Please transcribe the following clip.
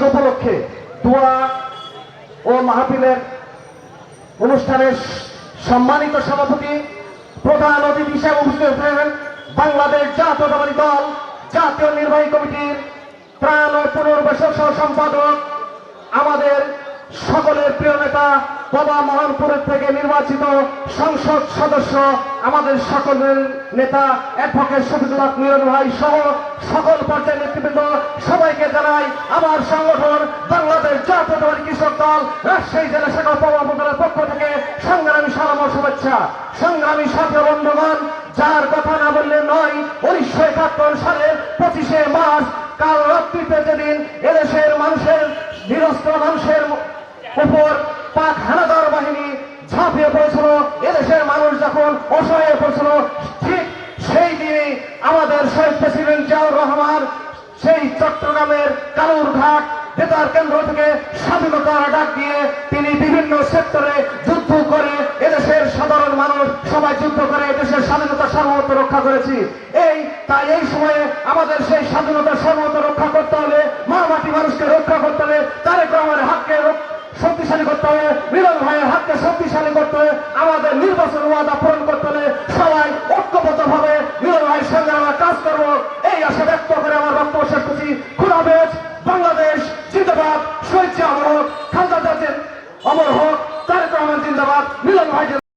উপলক্ষে দোয়া ও মাহফিলের অনুষ্ঠানের সম্মানিত সভাপতি প্রধান অতিথি হিসেবে উপস্থিত হয়েছেন বাংলাদেশ জাতীয়তাবাদী দল জাতীয় নির্বাহী কমিটির ত্রাণ ও পুনর্বাসন সহ সম্পাদক আমাদের সকলের প্রিয় নেতা বাবা মোহনপুরের থেকে নির্বাচিত সংসদ সদস্য আমাদের সকলের নেতা অ্যাডভোকেট শফিকুল্লাহ মিলন ভাই সহ সকল পর্যায়ের নেতৃবৃন্দ সবাইকে জানাই আমার সংগঠন বাংলাদেশ জাতীয়তাবাদী কৃষক দল রাজশাহী জেলা শাখা উপমহানগরের পক্ষ থেকে সংগ্রামী সালাম ও শুভেচ্ছা। সংগ্রামী সাথী বন্ধুগণ, যার কথা না বললে নয়, 1971 সালের 25শে মার্চ কাল রাত্রিতে যেদিন এদেশের মানুষের নিরস্ত্র মানুষের উপর পাক হানাদার বাহিনী ঝাঁপিয়ে পড়েছিল, এদেশের মানুষ যখন অসহায় পড়েছিল, ঠিক সেই দিনে আমাদের শহীদ প্রেসিডেন্ট জিয়াউর রহমান সেই চট্টগ্রামের কালুরঘাট বেতার কেন্দ্র থেকে স্বাধীনতার ডাক দিয়ে তিনি বিভিন্ন সেক্টরে যুদ্ধ করে এদেশের সাধারণ মানুষ সবাই যুদ্ধ করে এদেশের স্বাধীনতা সার্বভৌমত্ব রক্ষা করেছি। তাই এই সময়ে আমাদের সেই স্বাধীনতা সার্বভৌমত্ব রক্ষা করতে হলে, মা মাটি মানুষকে রক্ষা করতে হবে, তারেক রহমানের হাতকে শক্তিশালী করতে হবে, মিলন ভাইয়ের হাতকে শক্তিশালী করতে হবে, আমাদের নির্বাচন ওয়াদা